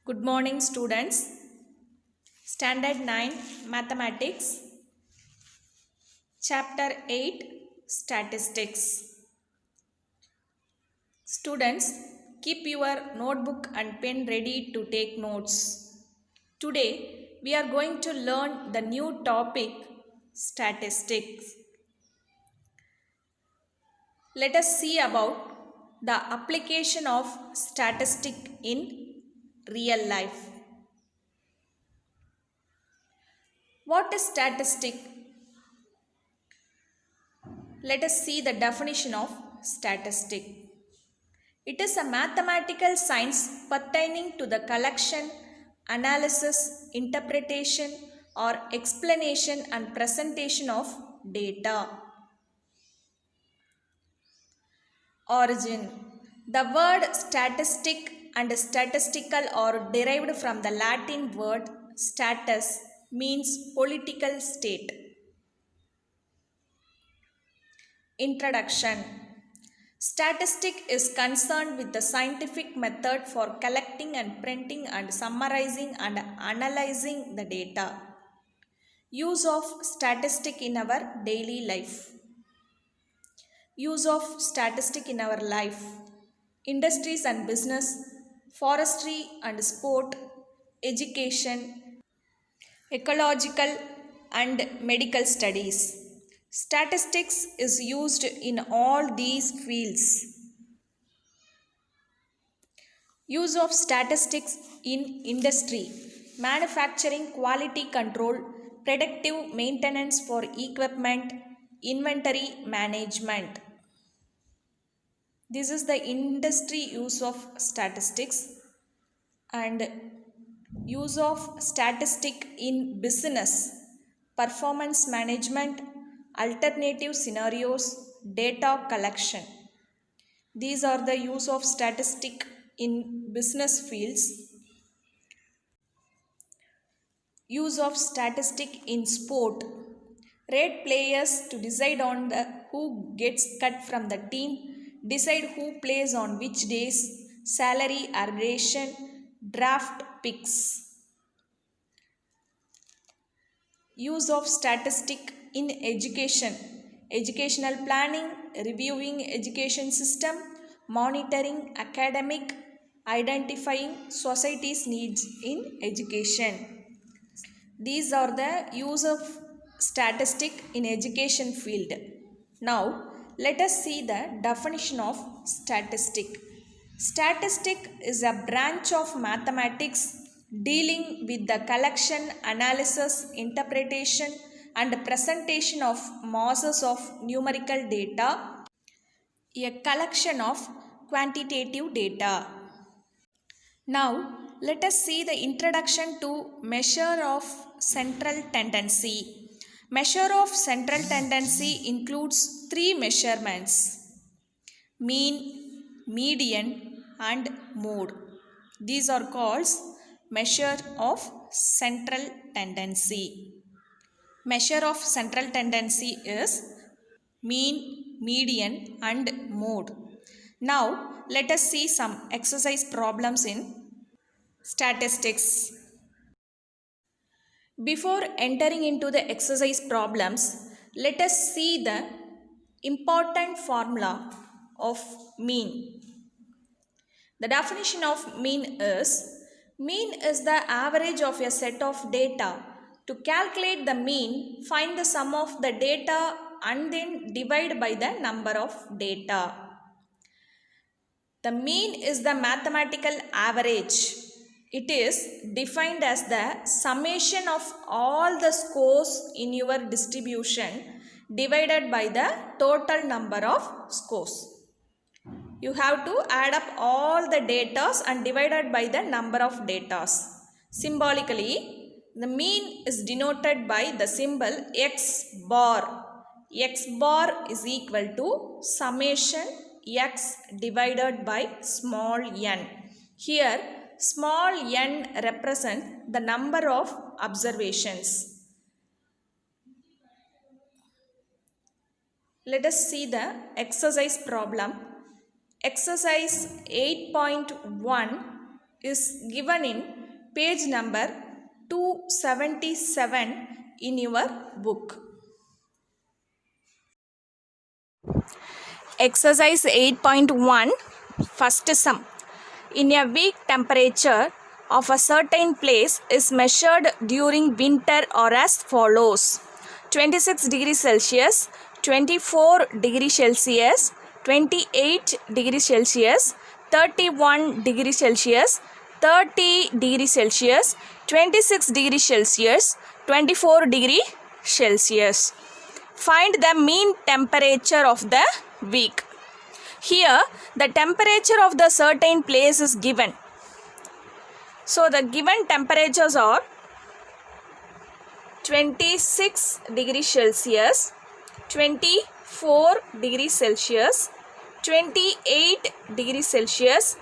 Good morning, students. Standard 9 Mathematics, Chapter 8 Statistics. Students, keep your notebook and pen ready to take notes. Today, we are going to learn the new topic statistics. Let us see about the application of statistic in real life. What is statistic? Let us see the definition of statistic. It is a mathematical science pertaining to the collection, analysis, interpretation, or explanation and presentation of data. Origin. The word statistic and statistical are derived from the Latin word status, means political state. Introduction. Statistic is concerned with the scientific method for collecting and printing and summarizing and analyzing the data. Use of statistic in our daily life. Use of statistic in our life. Industries and business, forestry and sport, education, ecological and medical studies. Statistics is used in all these fields. Use of statistics in industry, manufacturing, quality control, predictive maintenance for equipment, inventory management. This is the industry use of statistics. And use of statistic in business, performance management, alternative scenarios, data collection. These are the use of statistic in business fields. Use of statistic in sport. Rate players to decide on the who gets cut from the team, decide who plays on which days, salary aggregation, draft picks. Use of statistic in education. Educational planning, reviewing education system, monitoring academic, identifying society's needs in education. These are the use of statistic in education field. Now, let us see the definition of statistic. Statistic is a branch of mathematics dealing with the collection, analysis, interpretation, and presentation of masses of numerical data, a collection of quantitative data. Now, let us see the introduction to measure of central tendency. Measure of central tendency includes three measurements: mean, median, and mode. These are called measure of central tendency. Measure of central tendency is mean, median, and mode. Now, let us see some exercise problems in statistics. Before entering into the exercise problems, let us see the important formula of mean. The definition of mean is the average of a set of data. To calculate the mean, find the sum of the data and then divide by the number of data. The mean is the mathematical average. It is defined as the summation of all the scores in your distribution divided by the total number of scores. You have to add up all the datas and divided by the number of datas. Symbolically, the mean is denoted by the symbol x bar. X bar is equal to summation x divided by small n. Here, small n represents the number of observations. Let us see the exercise problem. Exercise 8.1. is given in page number 277 in your book. Exercise 8.1, first sum. In a weak, temperature of a certain place is measured during winter or as follows: 26 degrees Celsius, 24 degrees Celsius, 28 degrees Celsius, 31 degrees Celsius, 30 degrees Celsius, 26 degrees Celsius, 24 degrees Celsius. Find the mean temperature of the week. Here, the temperature of the certain place is given. So, the given temperatures are 26 degrees Celsius, 24 degrees Celsius, 28 degrees Celsius,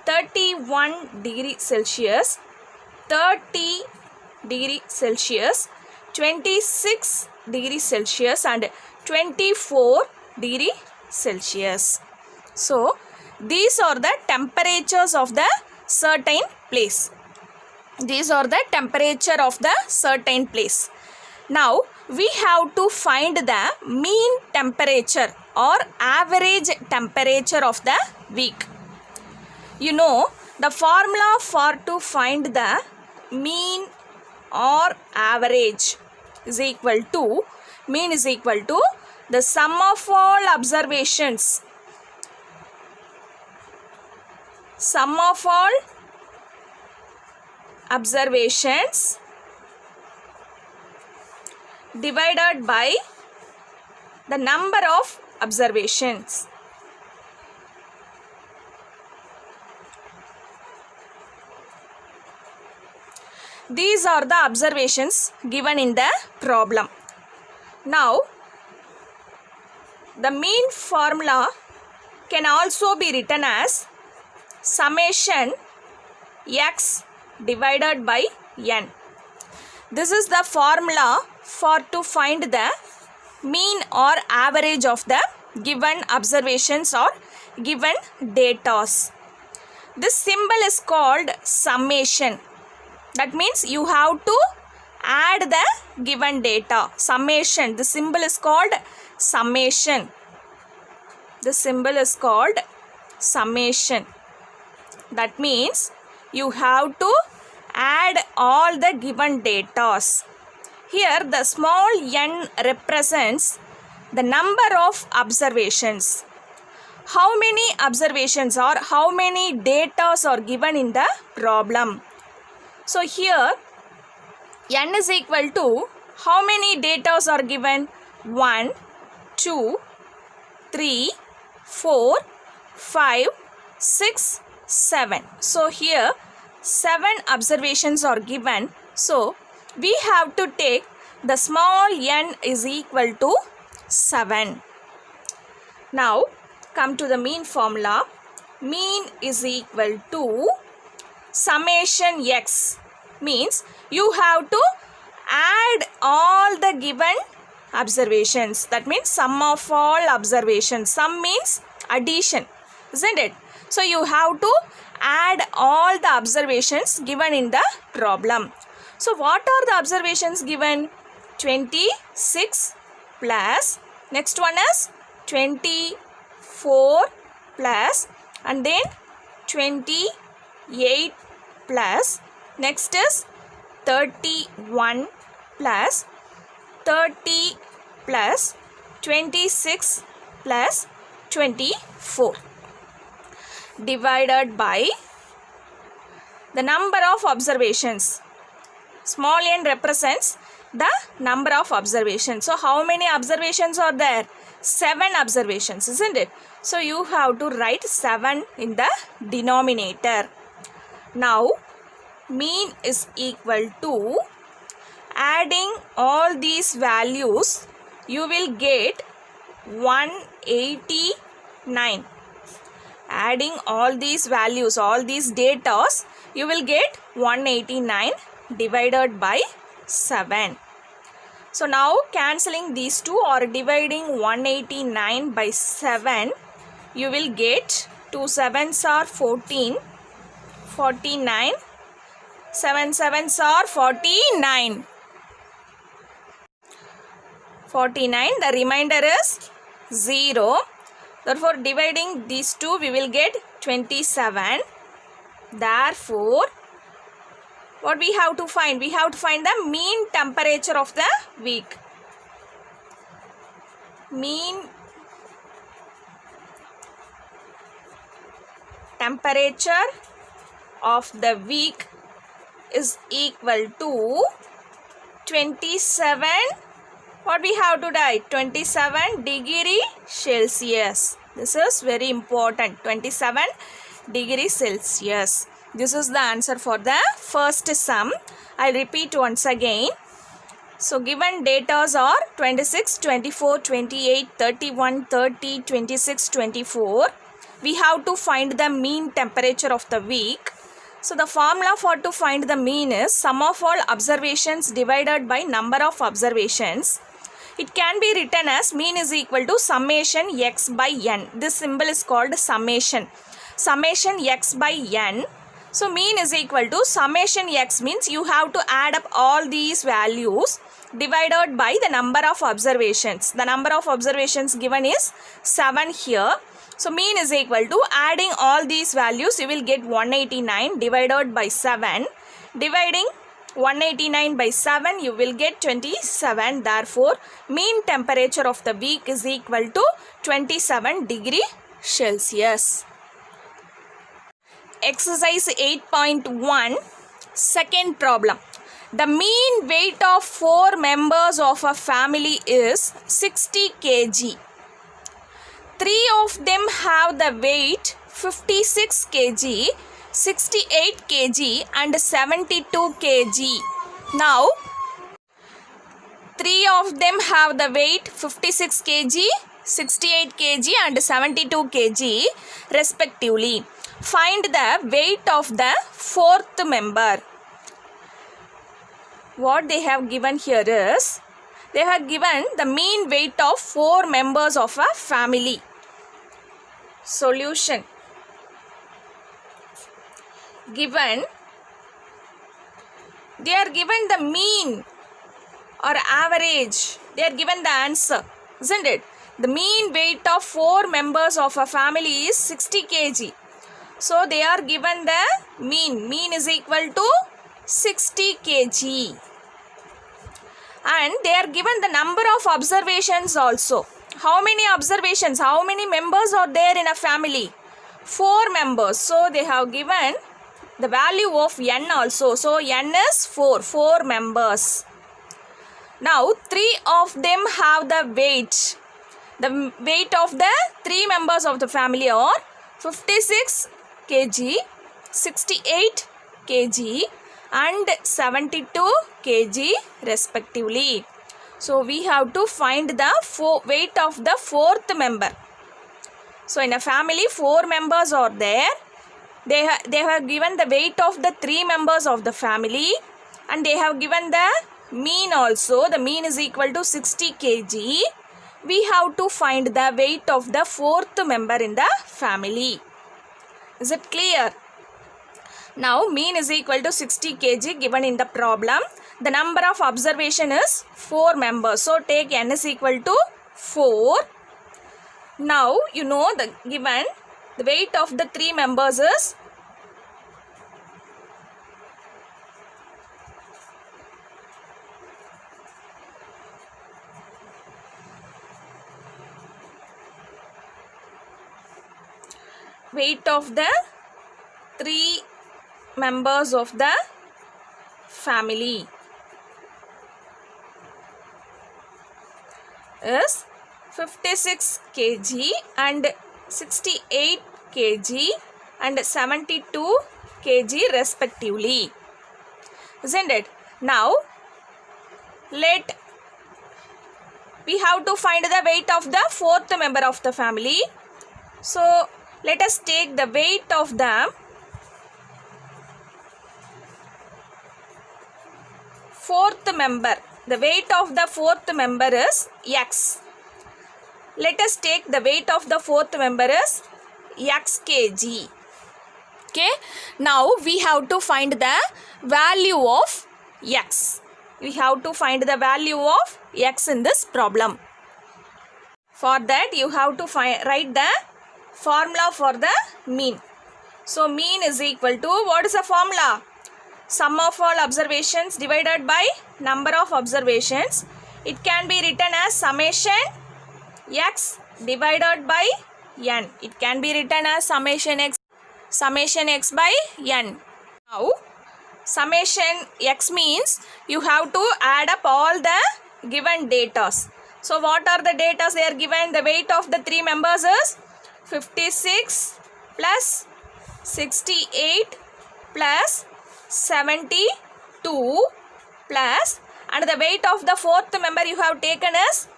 31 degrees Celsius, 30 degrees Celsius, 26 degrees Celsius and 24 degrees Celsius. So, these are the temperatures of the certain place. These are the temperature of the certain place. Now, we have to find the mean temperature or average temperature of the week. You know, the formula for to find the mean or average is equal to, mean is equal to the sum of all observations. Sum of all observations divided by the number of observations. These are the observations given in the problem. Now, the mean formula can also be written as summation x divided by n. This is the formula for to find the mean or average of the given observations or given data. This symbol is called summation. That means you have to add the given data. Summation. The symbol is called summation. The symbol is called summation. That means you have to add all the given data. Here the small n represents the number of observations. How many observations or how many data are given in the problem? So here n is equal to how many data are given? 1, 2, 3, 4, 5, 6, 7. So here 7 observations are given. So we have to take the small n is equal to 7. Now come to the mean formula. Mean is equal to summation x, means you have to add all the given observations. That means sum of all observations. Sum means addition, isn't it? So you have to add all the observations given in the problem. So what are the observations given? 26 plus, next one is 24 plus, and then 28 plus, next is 31 plus, 30 plus, 26 plus 24 divided by the number of observations. Small n represents the number of observations. So how many observations are there? 7 observations, isn't it? So you have to write 7 in the denominator. Now mean is equal to, adding all these values you will get 189. Adding all these values, all these data, you will get 189 divided by 7. So now cancelling these two or dividing 189 by 7, you will get 2 7s are 14, 49. 7 sevens are 49. 49. The remainder is 0. Therefore, dividing these two, we will get 27. Therefore, what we have to find? We have to find the mean temperature of the week. Mean temperature of the week is equal to 27. What we have to write? 27 degree Celsius. This is very important. 27 degree Celsius. This is the answer for the first sum. I repeat once again. So given datas are 26, 24, 28, 31, 30, 26, 24. We have to find the mean temperature of the week. So the formula for to find the mean is sum of all observations divided by number of observations. It can be written as mean is equal to summation x by n. This symbol is called summation. Summation x by n. So mean is equal to summation x means you have to add up all these values divided by the number of observations. The number of observations given is 7 here. So mean is equal to adding all these values, you will get 189 divided by 7. Dividing 189 by 7, you will get 27. Therefore, mean temperature of the week is equal to 27 degree Celsius. Exercise 8.1, second problem. The mean weight of 4 members of a family is 60 kg. 3 of them have the weight 56 kg, 68 kg and 72 kg. Now, 3 of them have the weight 56 kg, 68 kg and 72 kg respectively. Find the weight of the 4th member. What they have given here is, they have given the mean weight of 4 members of a family. Solution. Given, they are given the mean or average. They are given the answer, isn't it? The mean weight of 4 members of a family is 60 kg. So they are given the mean. Mean is equal to 60 kg. And they are given the number of observations also. How many observations? How many members are there in a family? 4 members. So they have given the value of n also. So n is 4 members. Now 3 of them have the weight. The weight of the 3 members of the family are 56 kg, 68 kg and 72 kg respectively. So we have to find the weight of the 4th member. So in a family 4 members are there. They have given the weight of the 3 members of the family and they have given the mean also. The mean is equal to 60 kg. We have to find the weight of the 4th member in the family. Is it clear? Now mean is equal to 60 kg given in the problem. The number of observation is 4 members. So take n is equal to 4. Now you know the given the weight of the 3 members is weight of the 3 members of the family is 56 kg and 68 kg and 72 kg respectively, isn't it? Now we have to find the weight of the 4th member of the family. So let us take the weight of the 4th member. The weight of the 4th member is x. Let us take the weight of the 4th member is x kg. Okay, now we have to find the value of x. We have to find the value of x in this problem. For that you have to write the formula for the mean. So mean is equal to, what is the formula? Sum of all observations divided by number of observations. It can be written as summation x divided by n. It can be written as summation x by n. Now summation x means you have to add up all the given datas. So what are the datas they are given? The weight of the three members is 56 plus 68 plus 72 plus, and the weight of the fourth member you have taken is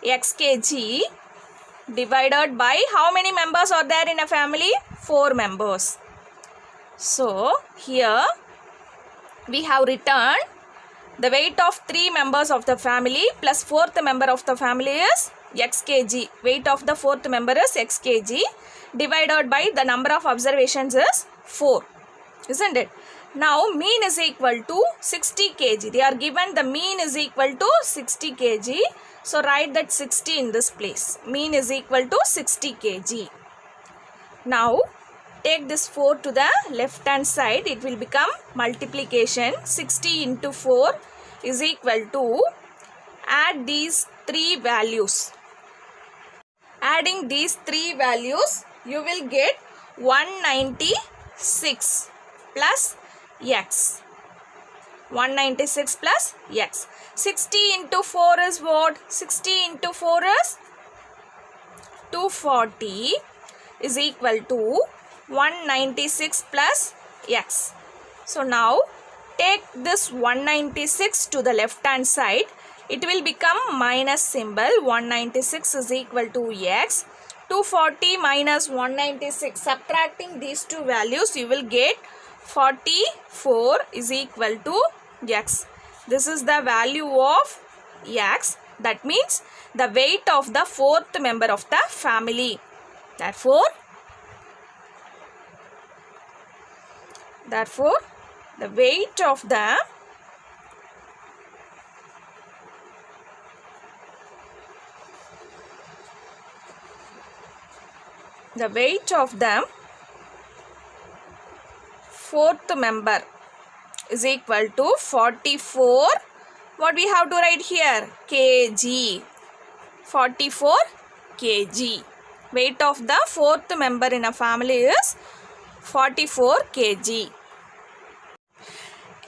x kg divided by how many members are there in a family? 4 members. So here we have written the weight of 3 members of the family plus fourth member of the family is x kg. Weight of the fourth member is x kg divided by the number of observations is 4. Isn't it? Now mean is equal to 60 kg. They are given the mean is equal to 60 kg. So write that 60 in this place. Mean is equal to 60 kg. Now take this 4 to the left hand side. It will become multiplication. 60 into 4 is equal to, add these 3 values. Adding these 3 values, you will get 196 plus x. 196 plus x. 60 into 4 is what? 60 into 4 is 240 is equal to 196 plus x. So now take this 196 to the left hand side. It will become minus symbol. 196 is equal to x. 240 minus 196. Subtracting these two values, you will get 44 is equal to x. This is the value of x. That means the weight of the fourth member of the family. Therefore, the weight of the fourth member is equal to 44. What we have to write here? Kg. 44 kg. Weight of the fourth member in a family is 44 kg.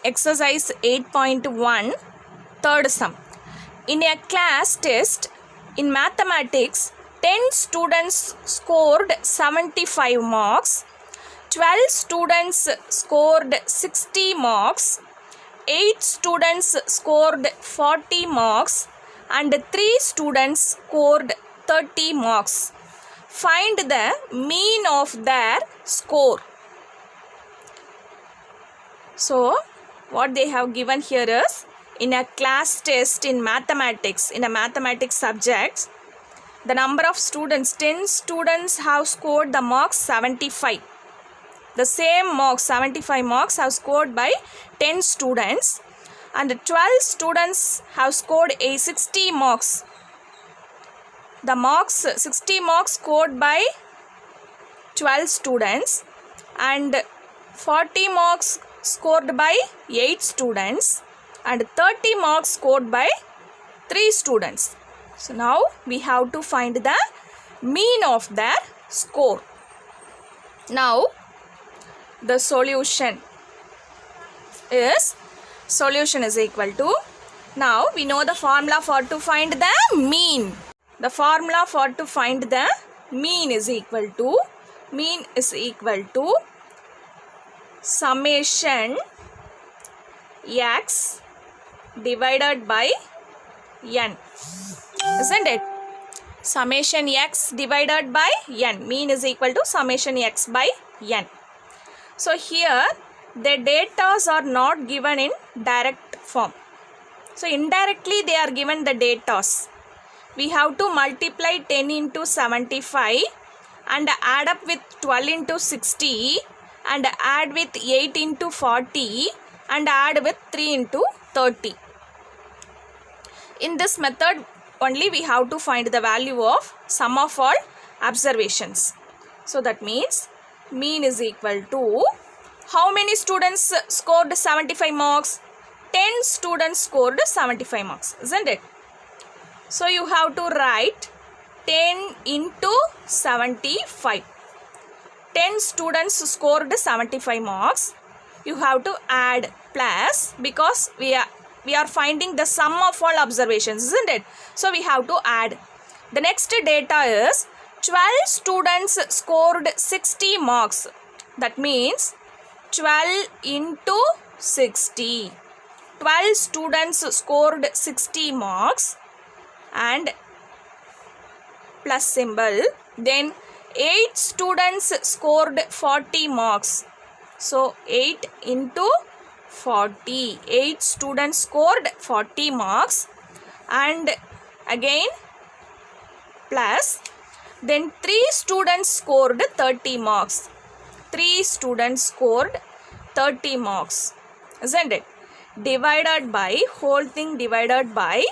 Exercise 8.1, third sum. In a class test in mathematics, 10 students scored 75 marks, 12 students scored 60 marks, 8 students scored 40 marks, and 3 students scored 30 marks. Find the mean of their score. So, what they have given here is, in a class test in mathematics, in a mathematics subject, the number of students, 10 students have scored the marks 75. The same marks, 75 marks, have scored by 10 students, and 12 students have scored a 60 marks. The marks, 60 marks scored by 12 students, and 40 marks scored by 8 students, and 30 marks scored by 3 students. So now we have to find the mean of their score. Now the solution is equal to, now we know the formula for to find the mean. The formula for to find the mean is equal to summation x divided by n. Isn't it? Summation x divided by n. Mean is equal to summation x by n. So here the datas are not given in direct form. So indirectly they are given the datas. We have to multiply 10 into 75 and add up with 12 into 60 and add with 8 into 40 and add with 3 into 30. In this method only we have to find the value of sum of all observations. So that means mean is equal to, how many students scored 75 marks? 10 students scored 75 marks, isn't it? So you have to write 10 into 75. 10 students scored 75 marks. You have to add plus, because we are finding the sum of all observations, isn't it? So we have to add. The next data is 12 students scored 60 marks. That means 12 into 60. 12 students scored 60 marks and plus symbol. Then 8 students scored 40 marks. So 8 into 40. 8 students scored 40 marks and again plus. Then 3 students scored 30 marks. 3 students scored 30 marks, isn't it? Divided by, whole thing divided by.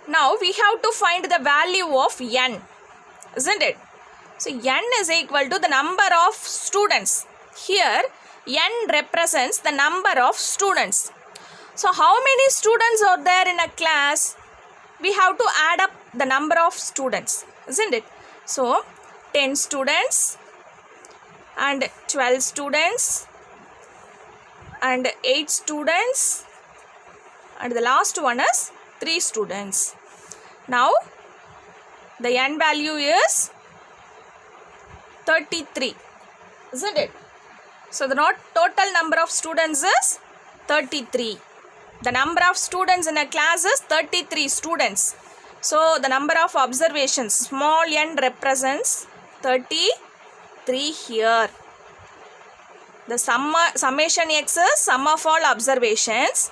Now we have to find the value of n, isn't it? So n is equal to the number of students. Here n represents the number of students. So how many students are there in a class? We have to add up the number of students, isn't it? So 10 students and 12 students and 8 students and the last one is 3 students. Now the n value is 33, isn't it? So the total number of students is 33. The number of students in a class is 33 students. So the number of observations, small n represents 33 here. The summation x is sum of all observations.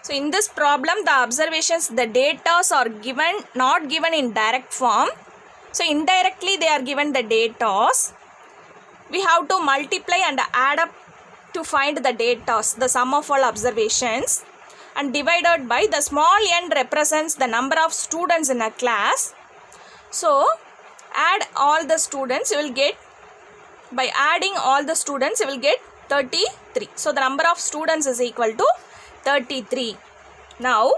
So in this problem, the observations, the data are given, not given in direct form. So indirectly they are given the data. We have to multiply and add up to find the data, the sum of all observations, and divided by the small n represents the number of students in a class. So add all the students, you will get, by adding all the students you will get 33. So the number of students is equal to 33. Now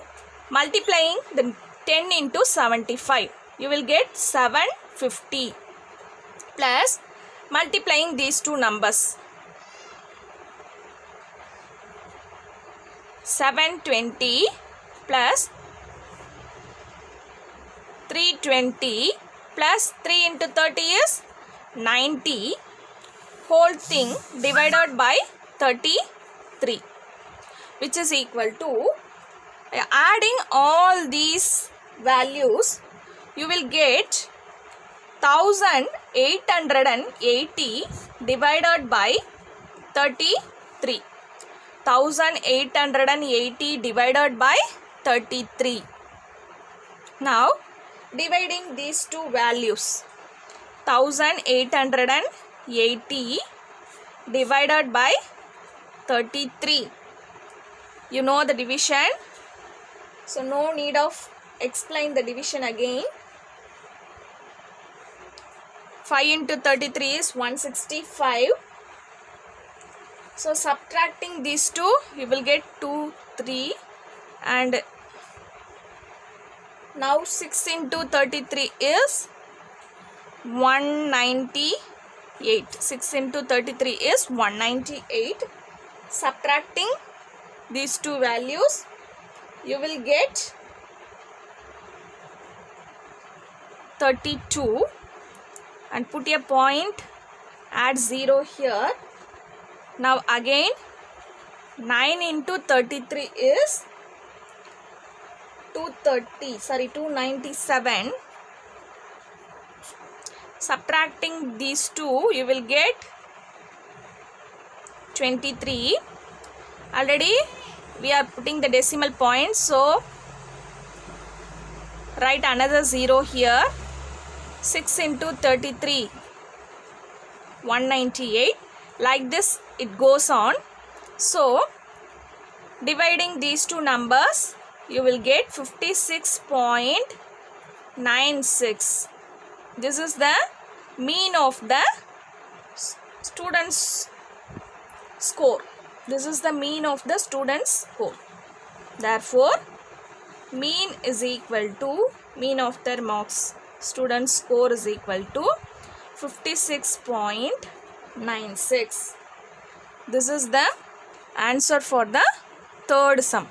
multiplying the 10 into 75, you will get 750 plus multiplying these two numbers, 720 plus 320 plus 3 into 30 is 90, whole thing divided by 33, which is equal to, adding all these values you will get 1880 divided by 33. 1880 divided by 33. Now dividing these two values, 1880 divided by 33. You know the division, so no need of explain the division again. 5 into 33 is 165. So subtracting these two, you will get 2, 3, and now 6 into 33 is 198. 6 into 33 is 198. Subtracting these two values, you will get 32 and put a point, add 0 here. Now again 9 into 33 is 297. Subtracting these two, you will get 23. Already we are putting the decimal point, so write another 0 here. 6 into 33 198. Like this it goes on. So dividing these two numbers, you will get 56.96. This is the mean of the student's score. This is the mean of the student's score. Therefore, mean is equal to, mean of their marks, student score is equal to 56.96. This is the answer for the third sum.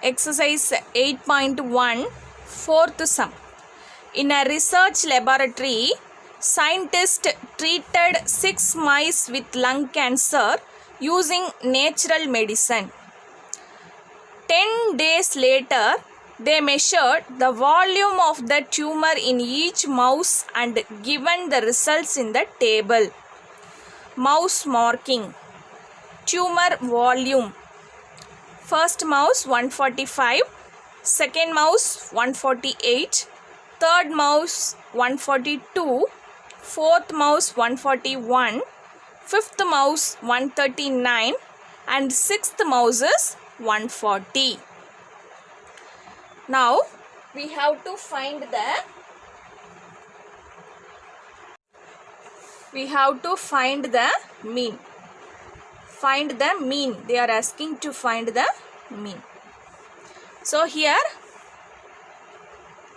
Exercise 8.1, fourth sum. In a research laboratory, scientists treated 6 mice with lung cancer using natural medicine. 10 days later, they measured the volume of the tumor in each mouse and given the results in the table. Mouse marking. Tumor volume. First mouse 145, second mouse 148, third mouse 142, fourth mouse 141, fifth mouse 139 and sixth mouse is 140. Now we have to find the mean. Find the mean. They are asking to find the mean. So here,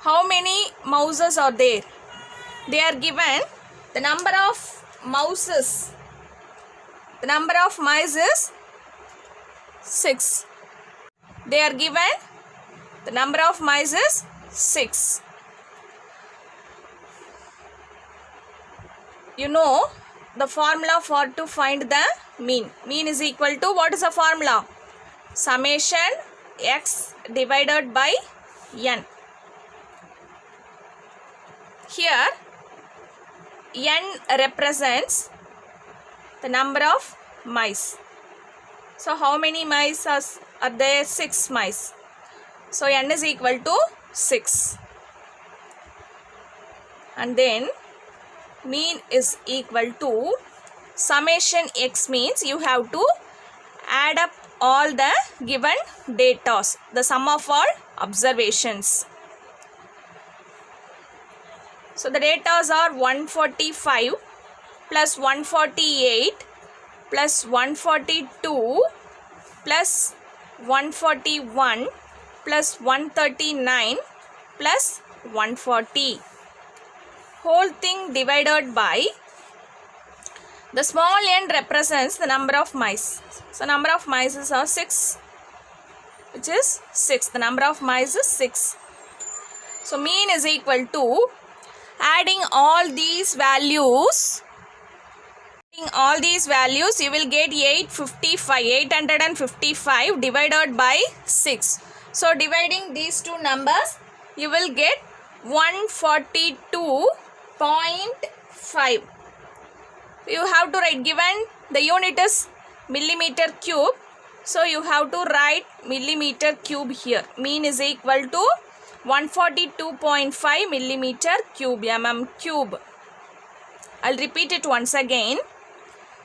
how many mouses are there? They are given the number of mouses. The number of mice is 6. They are given the number of mice is 6. You know the formula for to find the mean. Mean is equal to, what is the formula? Summation x divided by n. Here n represents the number of mice. So how many mice are there? 6 mice. So n is equal to 6. And then mean is equal to summation x, means you have to add up all the given data, the sum of all observations. So the data are 145 plus 148 plus 142 plus 141 plus 139 plus 140. Whole thing divided by the small n represents the number of mice. So number of mice are 6, which is 6. The number of mice is 6. So mean is equal to, adding all these values, you will get 855 divided by 6. So dividing these two numbers, you will get 142.5. You have to write, given the unit is millimeter cube, so you have to write millimeter cube here. Mean is equal to 142.5 millimeter cube, cube. I'll repeat it once again.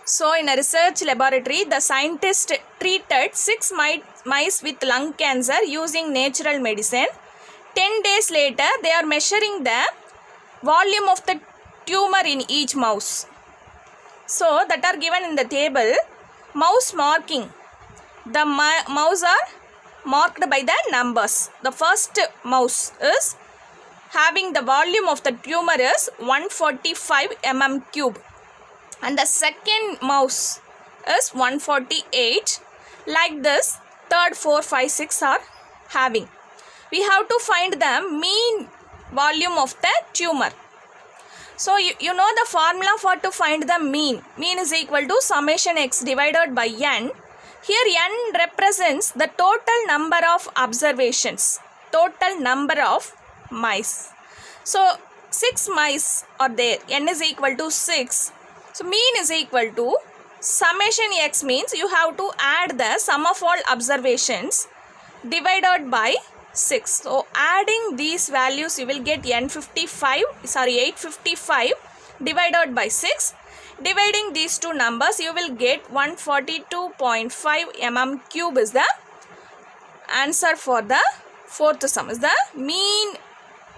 So in a research laboratory, the scientists treated 6 mice with lung cancer using natural medicine. 10 days later, they are measuring the volume of the tumor in each mouse. So that are given in the table. Mouse marking. The mouse are marked by the numbers. The first mouse is having the volume of the tumor is 145 cube. And the second mouse is 148. Like this, third, 4, 5, 6 are having. We have to find the mean volume of the tumor. So you know the formula for to find the mean. Mean is equal to summation x divided by n. Here n represents the total number of observations, total number of mice. So 6 mice are there, n is equal to 6. So mean is equal to summation x, means you have to add the sum of all observations divided by 6. So adding these values you will get 855 divided by 6. Dividing these two numbers you will get 142.5 mm cube is the answer for the fourth sum, is the mean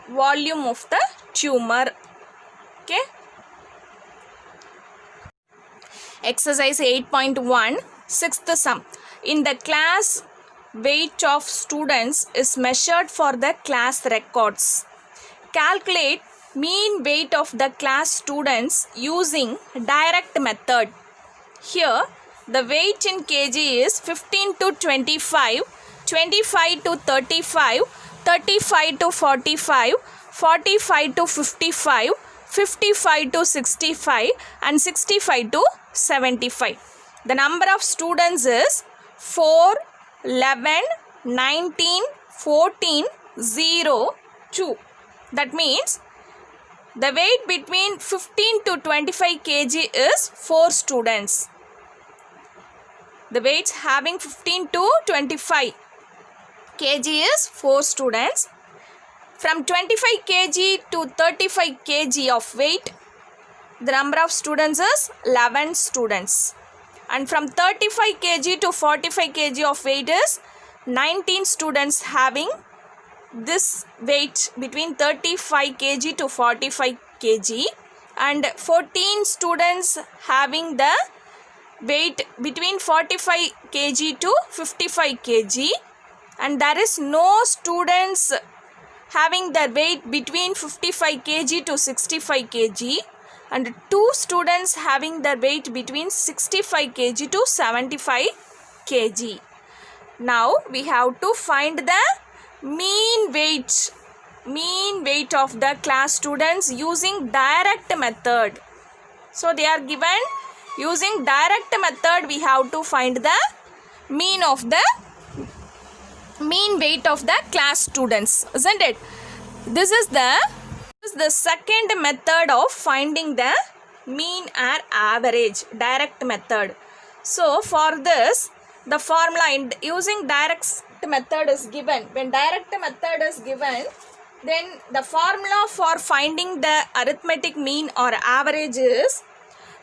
volume of the tumor. Okay. Exercise 8.1, sixth sum. In the class, weight of students is measured for the class records. Calculate mean weight of the class students using direct method. Here, the weight in kg is 15 to 25, 25 to 35, 35 to 45, 45 to 55, 55 to 65 and 65 to 75. The number of students is 4, 11, 19, 14, 0, 2. That means the weight between 15 to 25 kg is 4 students. The weights having 15 to 25 kg is 4 students. From 25 kg to 35 kg of weight, the number of students is 11 students. And from 35 kg to 45 kg of weight is 19 students having this weight between 35 kg to 45 kg, and 14 students having the weight between 45 kg to 55 kg, and there is no students having their weight between 55 kg to 65 kg, and 2 students having their weight between 65 kg to 75 kg. Now we have to find the mean weight of the class students using direct method. So they are given using direct method. We have to find the mean weight of the class students, isn't it? This is the second method of finding the mean or average, direct method. So for this, the formula in using direct method is given. When direct method is given, then the formula for finding the arithmetic mean or average is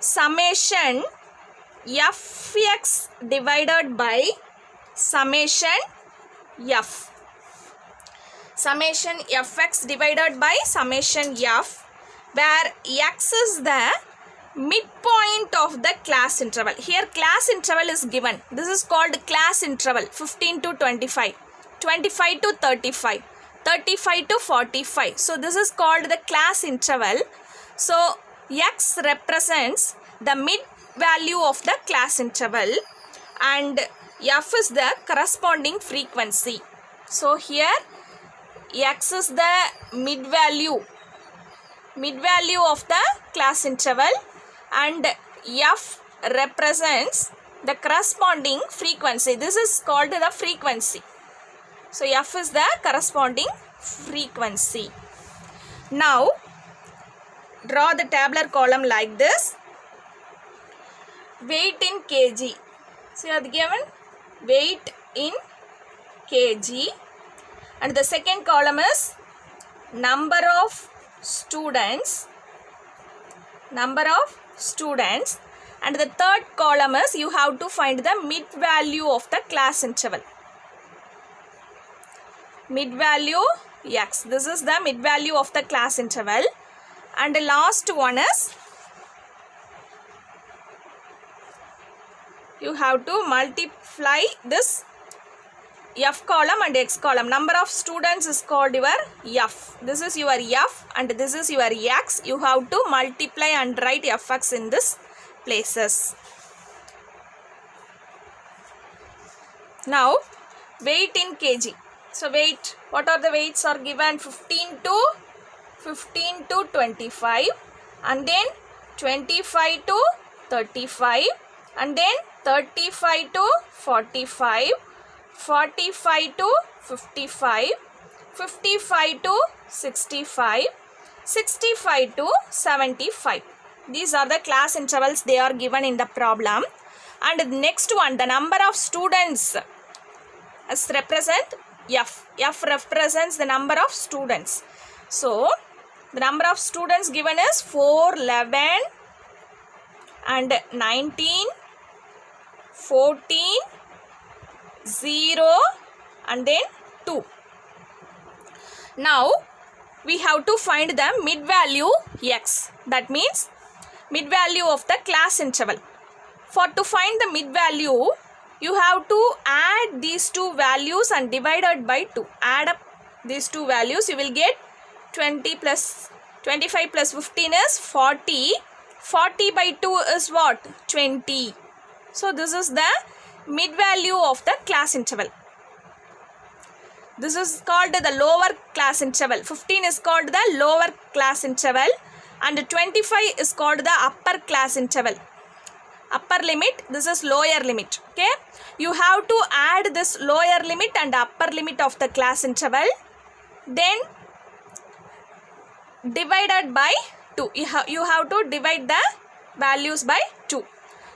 summation fx divided by summation f. Summation fx divided by summation f, where x is the midpoint of the class interval. Here class interval is given. This is called class interval. 15 to 25, 25 to 35, 35 to 45. So this is called the class interval. So x represents the mid value of the class interval and f is the corresponding frequency. So here x is the mid value of the class interval and f represents the corresponding frequency. This is called the frequency. So f is the corresponding frequency. Now draw the tabular column like this. Weight in kg. So you are given weight in kg, and the second column is number of students, and the third column is you have to find the mid value of the class interval. Mid value x. This is the mid value of the class interval, and the last one is you have to multiply this f column and x column. Number of students is called your f. This is your f and this is your x. You have to multiply and write fx in this places. Now weight in kg. So weight, what are the weights are given? 15 to 25, and then 25 to 35, and then 35 to 45, 45 to 55, 55 to 65, 65 to 75. These are the class intervals they are given in the problem. And the next one, the number of students as represent F. F represents the number of students. So, the number of students given is 4, 11 and 19, 14, 0 and then 2. Now, we have to find the mid value x. That means mid value of the class interval. To find the mid value, you have to add these two values and divided by 2. Add up these two values, you will get 20 plus 25 plus 15 is 40. 40 by 2 is what? 20. So, this is the mid value of the class interval. This is called the lower class interval. 15 is called the lower class interval and 25 is called the upper class interval. Upper limit, this is lower limit. Okay, you have to add this lower limit and upper limit of the class interval, then divided by 2. You have to divide the values by 2.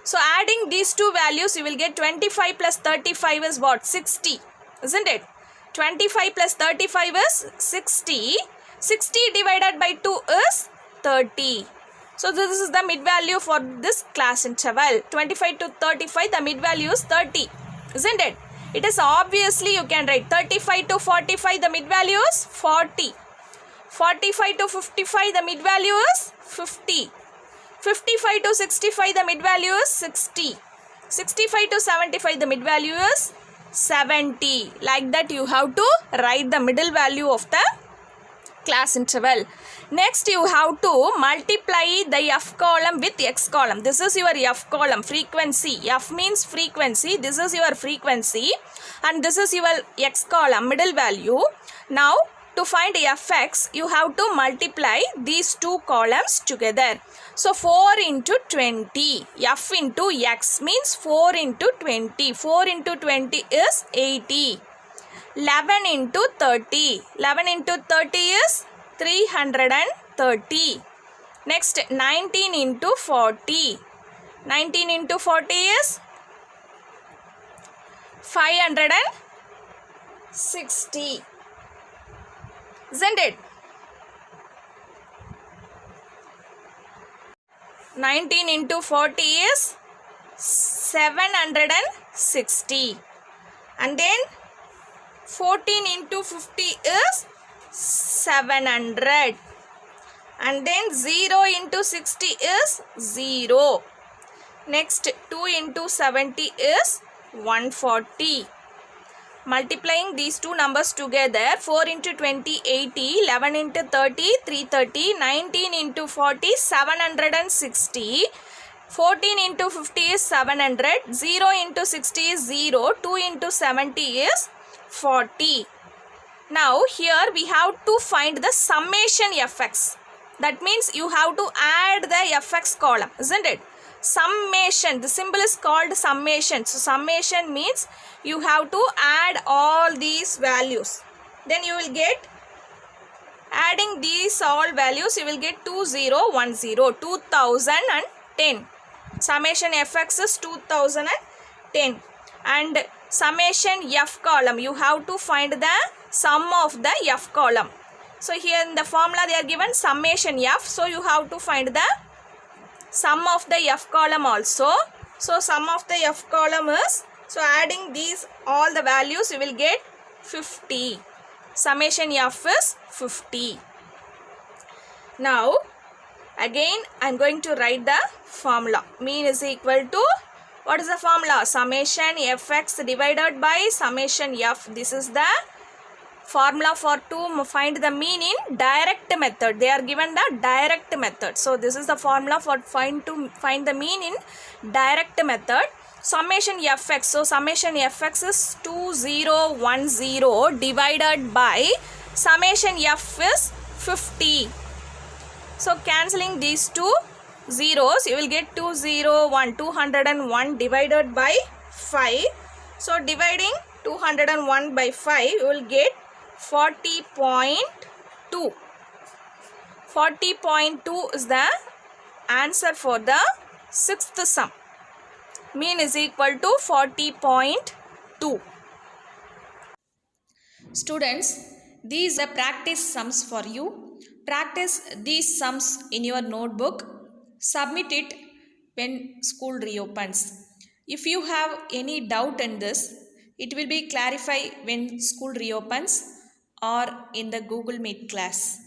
So adding these two values, you will get 25 plus 35 is what? 60, isn't it? 25 plus 35 is 60. 60 divided by 2 is 30. So this is the mid value for this class interval. 25 to 35, the mid value is 30, isn't it? It is obviously, you can write 35 to 45, the mid value is 40. 45 to 55, the mid value is 50. 55 to 65, the mid value is 60. 65 to 75, the mid value is 70. Like that, you have to write the middle value of the class interval. Next, you have to multiply the F column with X column. This is your F column, frequency. F means frequency. This is your frequency and this is your X column, middle value. Now, to find Fx, you have to multiply these two columns together. So, 4 into 20. F into X means 4 into 20. 4 into 20 is 80. 11 into 30. 11 into 30 is 330. Next, 19 into 40. 19 into 40 is 560. Isn't it? 19 into 40 is 760. And then 14 into 50 is 700. And then 0 into 60 is 0. Next, 2 into 70 is 140. Multiplying these two numbers together, 4 into 20, 80, 11 into 30, 330, 19 into 40, 760, 14 into 50 is 700, 0 into 60 is 0, 2 into 70 is 40. Now, here we have to find the summation Fx. That means you have to add the Fx column, isn't it? Summation, the symbol is called summation. So, summation means you have to add all these values. Then you will get, adding these all values, you will get 2010, 2010. Summation Fx is 2010. And summation F column, you have to find the sum of the F column. So, here in the formula they are given summation F. So, you have to find the sum of the F column also. So, sum of the F column is, so adding these all the values, you will get 50. Summation F is 50. Now, again I am going to write the formula. Mean is equal to, what is the formula? Summation Fx divided by summation F. This is the formula for to find the mean in direct method. They are given the direct method. So, this is the formula for find the mean in direct method. Summation Fx. So, summation Fx is 2010 divided by summation F is 50. So, cancelling these two zeros, you will get 201 divided by 5. So, dividing 201 by 5, you will get 40.2. 40.2 is the answer for the sixth sum. Mean is equal to 40.2. Students, these are practice sums for you. Practice these sums in your notebook. Submit it when school reopens. If you have any doubt in this, it will be clarified when school reopens or in the Google Meet class.